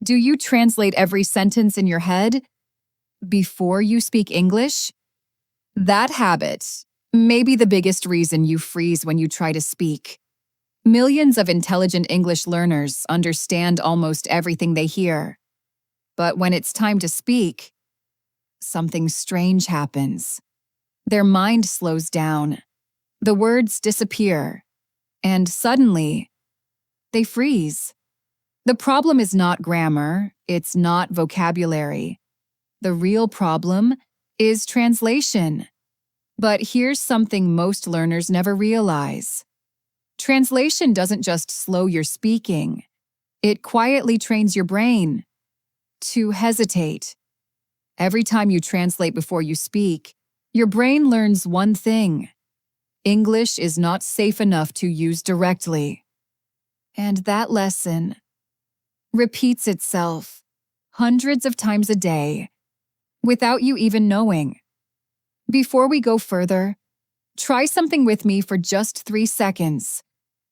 Do you translate every sentence in your head before you speak English? That habit may be the biggest reason you freeze when you try to speak. Millions of intelligent English learners understand almost everything they hear. But when it's time to speak, something strange happens. Their mind slows down, the words disappear, and suddenly, they freeze. The problem is not grammar, it's not vocabulary. The real problem is translation. But here's something most learners never realize. Translation doesn't just slow your speaking, it quietly trains your brain to hesitate. Every time you translate before you speak, your brain learns one thing: English is not safe enough to use directly. And that lesson repeats itself hundreds of times a day without you even knowing. Before we go further, try something with me for just 3 seconds.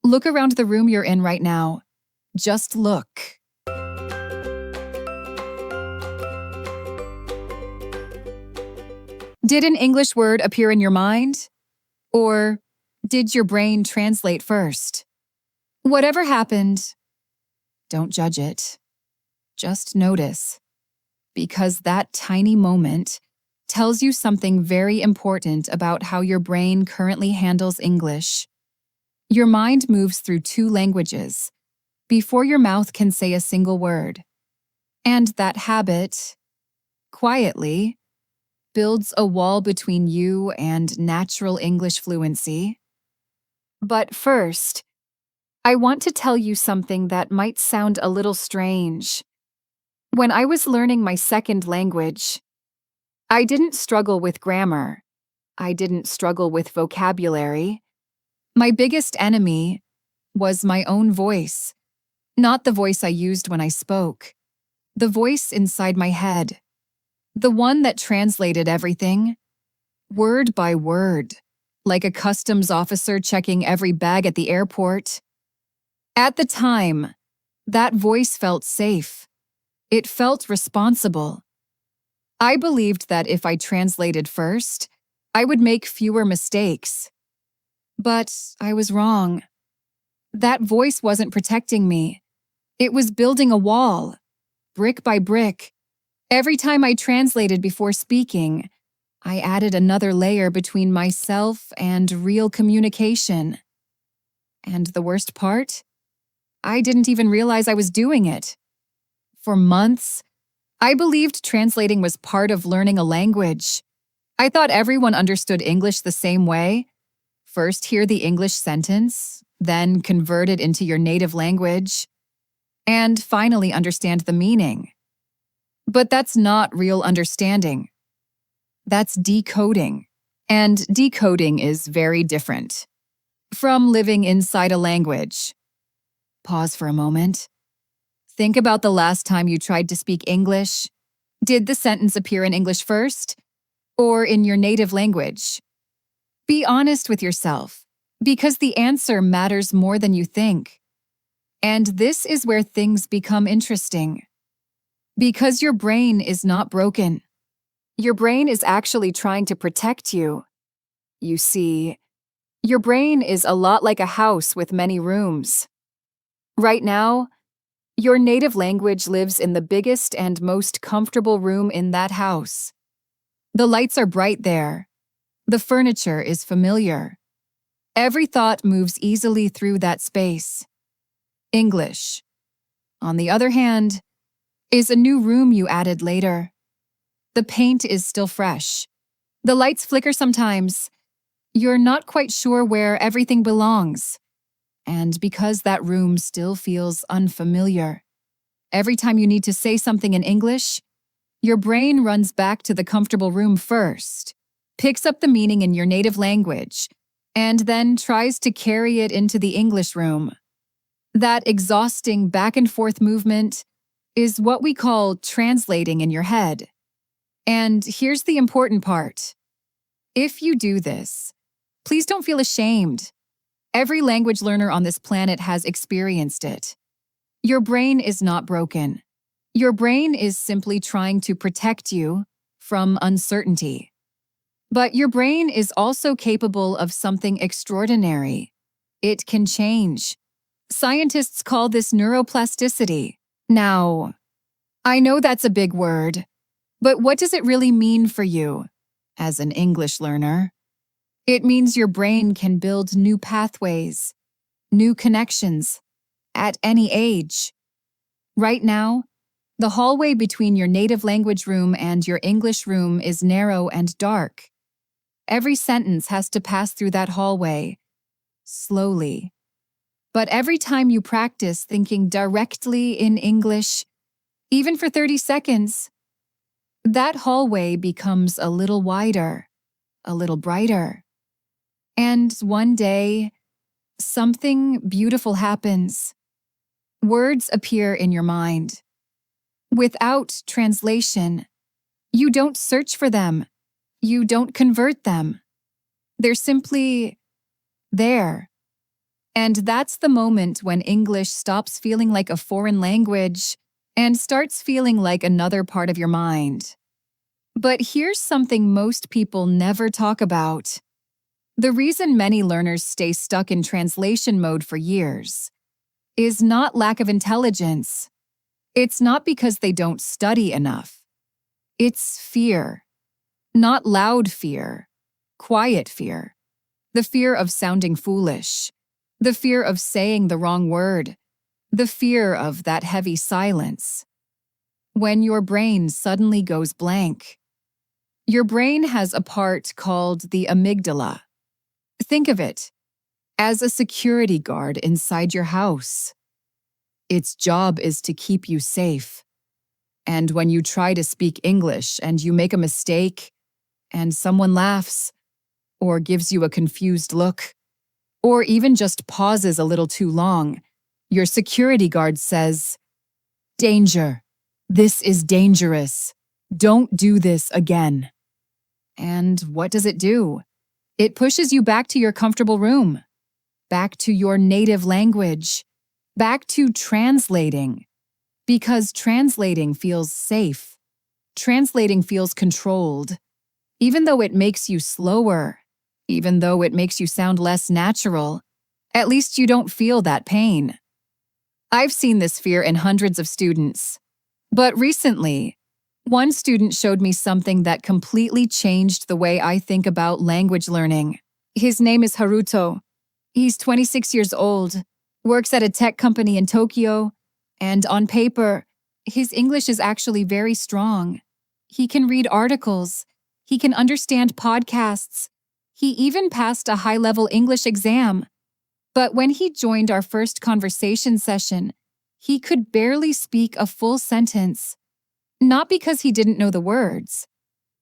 Look around the room you're in right now. Just look. Did an English word appear in your mind? Or did your brain translate first? Whatever happened, don't judge it. Just notice. Because that tiny moment tells you something very important about how your brain currently handles English. Your mind moves through 2 languages before your mouth can say a single word. And that habit, quietly, builds a wall between you and natural English fluency. But first, I want to tell you something that might sound a little strange. When I was learning my second language, I didn't struggle with grammar. I didn't struggle with vocabulary. My biggest enemy was my own voice, not the voice I used when I spoke, the voice inside my head, the one that translated everything, word by word, like a customs officer checking every bag at the airport. At the time, that voice felt safe. It felt responsible. I believed that if I translated first, I would make fewer mistakes. But I was wrong. That voice wasn't protecting me. It was building a wall, brick by brick. Every time I translated before speaking, I added another layer between myself and real communication. And the worst part? I didn't even realize I was doing it. For months, I believed translating was part of learning a language. I thought everyone understood English the same way. First hear the English sentence, then convert it into your native language, and finally understand the meaning. But that's not real understanding. That's decoding. And decoding is very different from living inside a language. Pause for a moment. Think about the last time you tried to speak English. Did the sentence appear in English first, or in your native language? Be honest with yourself, because the answer matters more than you think. And this is where things become interesting. Because your brain is not broken. Your brain is actually trying to protect you. You see, your brain is a lot like a house with many rooms. Right now, your native language lives in the biggest and most comfortable room in that house. The lights are bright there. The furniture is familiar. Every thought moves easily through that space. English, on the other hand, is a new room you added later. The paint is still fresh. The lights flicker sometimes. You're not quite sure where everything belongs. And because that room still feels unfamiliar, every time you need to say something in English, your brain runs back to the comfortable room first, picks up the meaning in your native language, and then tries to carry it into the English room. That exhausting back and forth movement is what we call translating in your head. And here's the important part. If you do this, please don't feel ashamed. Every language learner on this planet has experienced it. Your brain is not broken. Your brain is simply trying to protect you from uncertainty. But your brain is also capable of something extraordinary. It can change. Scientists call this neuroplasticity. Now, I know that's a big word, but what does it really mean for you as an English learner? It means your brain can build new pathways, new connections, at any age. Right now, the hallway between your native language room and your English room is narrow and dark. Every sentence has to pass through that hallway, slowly. But every time you practice thinking directly in English, even for 30 seconds, that hallway becomes a little wider, a little brighter. And one day, something beautiful happens. Words appear in your mind. Without translation, you don't search for them. You don't convert them. They're simply there. And that's the moment when English stops feeling like a foreign language and starts feeling like another part of your mind. But here's something most people never talk about. The reason many learners stay stuck in translation mode for years is not lack of intelligence. It's not because they don't study enough. It's fear. Not loud fear, quiet fear. The fear of sounding foolish. The fear of saying the wrong word. The fear of that heavy silence. When your brain suddenly goes blank. Your brain has a part called the amygdala. Think of it as a security guard inside your house. Its job is to keep you safe. And when you try to speak English and you make a mistake, and someone laughs, or gives you a confused look, or even just pauses a little too long, your security guard says, "Danger. This is dangerous. Don't do this again." And what does it do? It pushes you back to your comfortable room, back to your native language, back to translating. Because translating feels safe. Translating feels controlled. Even though it makes you slower, even though it makes you sound less natural, at least you don't feel that pain. I've seen this fear in hundreds of students. But recently, one student showed me something that completely changed the way I think about language learning. His name is Haruto. He's 26 years old, works at a tech company in Tokyo, and on paper, his English is actually very strong. He can read articles. He can understand podcasts. He even passed a high-level English exam. But when he joined our first conversation session, he could barely speak a full sentence. Not because he didn't know the words.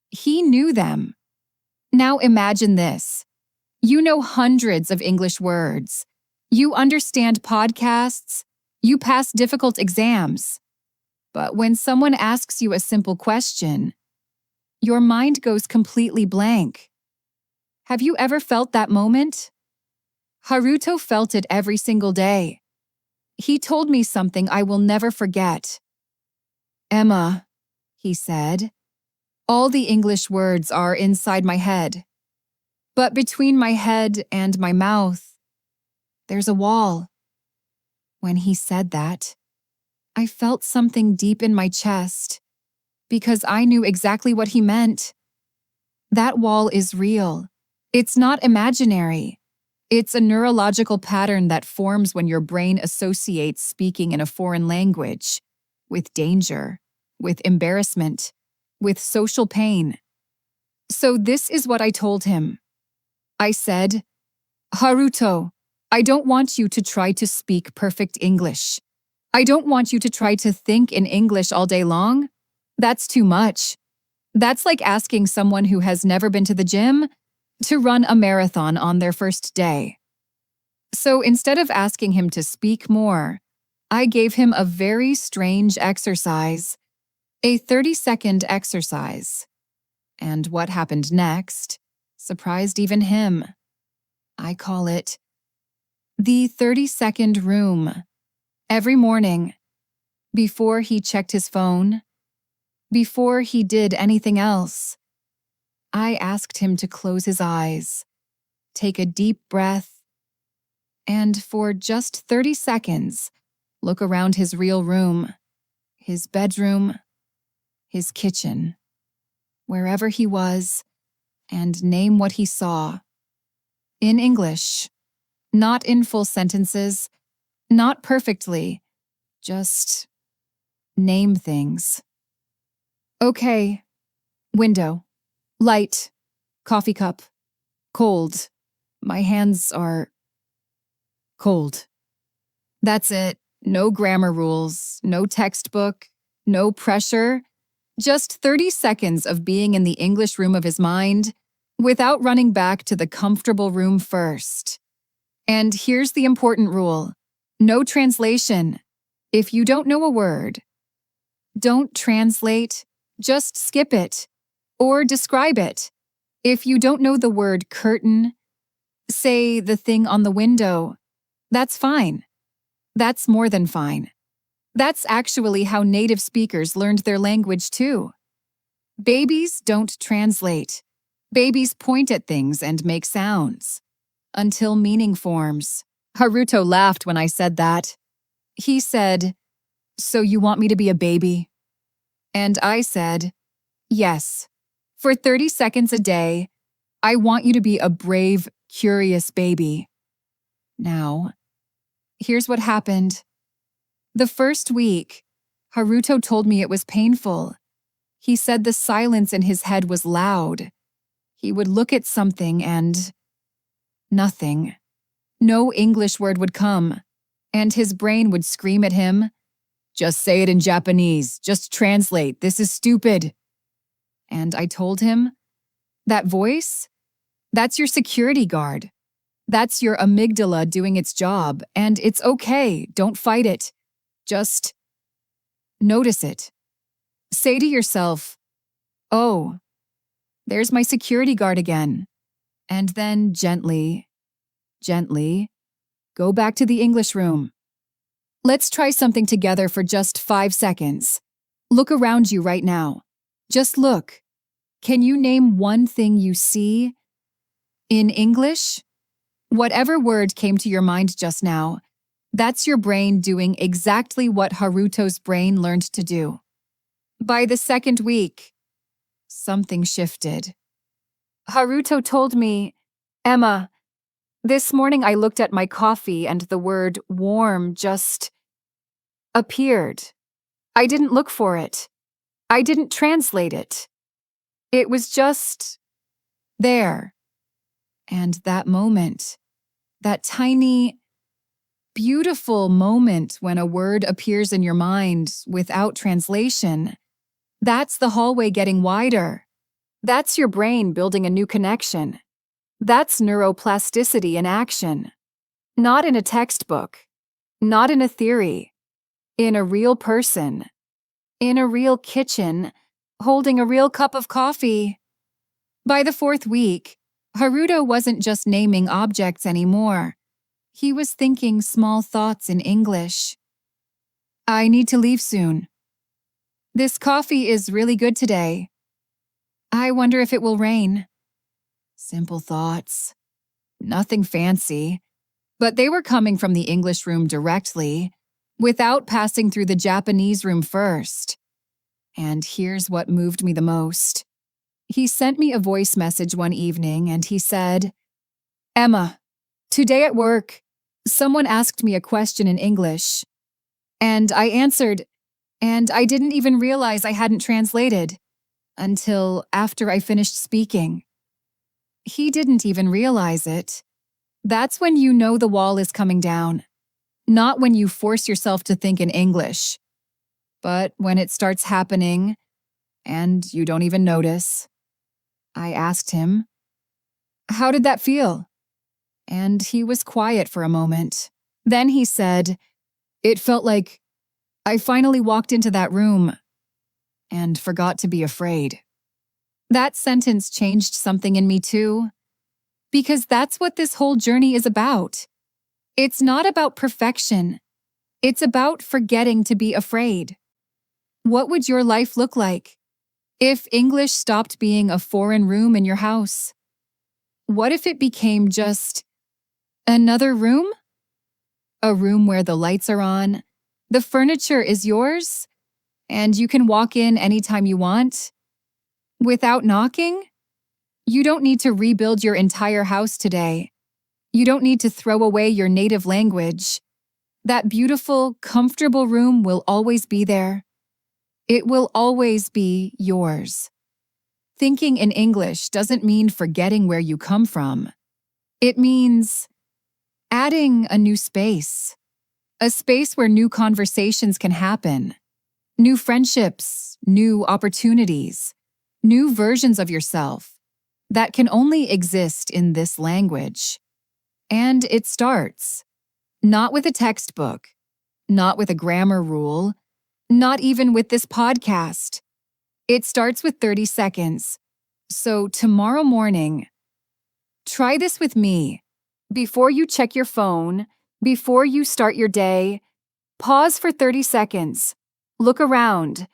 He knew them. Now imagine this. You know hundreds of English words. You understand podcasts. You pass difficult exams. But when someone asks you a simple question, your mind goes completely blank. Have you ever felt that moment? Haruto felt it every single day. He told me something I will never forget. "Emma," he said, "all the English words are inside my head. But between my head and my mouth, there's a wall." When he said that, I felt something deep in my chest because I knew exactly what he meant. That wall is real. It's not imaginary. It's a neurological pattern that forms when your brain associates speaking in a foreign language with danger, with embarrassment, with social pain. So this is what I told him. I said, "Haruto, I don't want you to try to speak perfect English. I don't want you to try to think in English all day long. That's too much. That's like asking someone who has never been to the gym to run a marathon on their first day." So instead of asking him to speak more, I gave him a very strange exercise, a 30-second exercise. And what happened next surprised even him. I call it the 30-second room. Every morning, before he checked his phone, before he did anything else, I asked him to close his eyes, take a deep breath, and for just 30 seconds, look around his real room, his bedroom, his kitchen, wherever he was, and name what he saw. In English, not in full sentences, not perfectly, just name things. Okay, window, light, coffee cup, cold. My hands are cold. That's it. No grammar rules, no textbook, no pressure. Just 30 seconds of being in the English room of his mind without running back to the comfortable room first. And here's the important rule. No translation. If you don't know a word, don't translate, just skip it or describe it. If you don't know the word curtain, say the thing on the window. That's fine. That's more than fine. That's actually how native speakers learned their language too. Babies don't translate. Babies point at things and make sounds until meaning forms. Haruto laughed when I said that. He said, "So you want me to be a baby?" And I said, "Yes. For 30 seconds a day, I want you to be a brave, curious baby." Now, here's what happened. The first week, Haruto told me it was painful. He said the silence in his head was loud. He would look at something and nothing. No English word would come, and his brain would scream at him, "Just say it in Japanese. Just translate. This is stupid." And I told him, "That voice? That's your security guard. That's your amygdala doing its job, and it's okay. Don't fight it. Just notice it. Say to yourself, 'Oh, there's my security guard again.' And then gently, gently, go back to the English room. Let's try something together for just 5 seconds. Look around you right now. Just look. Can you name one thing you see in English? Whatever word came to your mind just now, that's your brain doing exactly what Haruto's brain learned to do. By the second week, something shifted. Haruto told me, "Emma, this morning I looked at my coffee and the word warm just appeared. I didn't look for it. I didn't translate it. It was just there." And that moment, that tiny, beautiful moment when a word appears in your mind without translation, that's the hallway getting wider. That's your brain building a new connection. That's neuroplasticity in action. Not in a textbook, not in a theory, in a real person, in a real kitchen, holding a real cup of coffee. By the 4th week, Haruto wasn't just naming objects anymore. He was thinking small thoughts in English. "I need to leave soon. This coffee is really good today. I wonder if it will rain." Simple thoughts. Nothing fancy, but they were coming from the English room directly, without passing through the Japanese room first. And here's what moved me the most. He sent me a voice message one evening and he said, "Emma, today at work, someone asked me a question in English, and I answered, and I didn't even realize I hadn't translated until after I finished speaking." He didn't even realize it. That's when you know the wall is coming down. Not when you force yourself to think in English, but when it starts happening and you don't even notice. I asked him, "How did that feel?" And he was quiet for a moment. Then he said, "It felt like I finally walked into that room and forgot to be afraid." That sentence changed something in me too, because that's what this whole journey is about. It's not about perfection. It's about forgetting to be afraid. What would your life look like if English stopped being a foreign room in your house? What if it became just another room? A room where the lights are on, the furniture is yours, and you can walk in anytime you want? Without knocking? You don't need to rebuild your entire house today. You don't need to throw away your native language. That beautiful, comfortable room will always be there. It will always be yours. Thinking in English doesn't mean forgetting where you come from. It means adding a new space. A space where new conversations can happen. New friendships, new opportunities, new versions of yourself that can only exist in this language. And it starts not with a textbook, not with a grammar rule, not even with this podcast. It starts with 30 seconds. So tomorrow morning, try this with me. Before you check your phone, before you start your day, pause for 30 seconds, look around,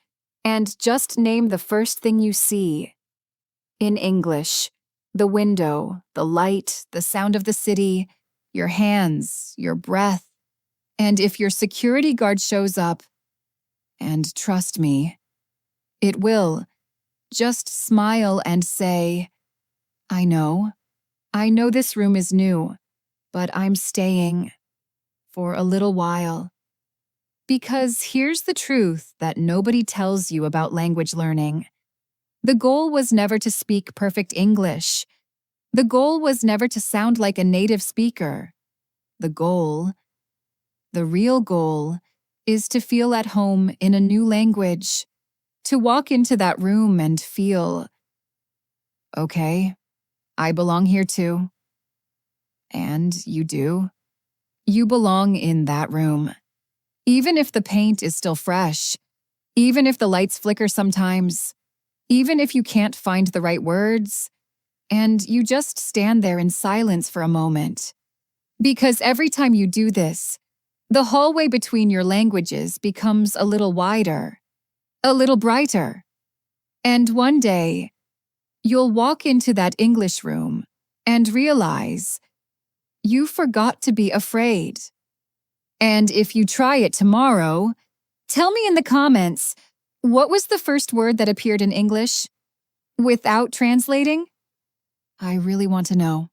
and just name the first thing you see. In English, the window, the light, the sound of the city, your hands, your breath. And if your security guard shows up, and trust me, it will, just smile and say, I know this room is new, but I'm staying for a little while. Because here's the truth that nobody tells you about language learning. The goal was never to speak perfect English. The goal was never to sound like a native speaker. The real goal, is to feel at home in a new language, to walk into that room and feel, okay, I belong here too. And you do. You belong in that room. Even if the paint is still fresh, even if the lights flicker sometimes, even if you can't find the right words, and you just stand there in silence for a moment. Because every time you do this, the hallway between your languages becomes a little wider, a little brighter. And one day, you'll walk into that English room and realize you forgot to be afraid. And if you try it tomorrow, tell me in the comments, what was the first word that appeared in English without translating? I really want to know.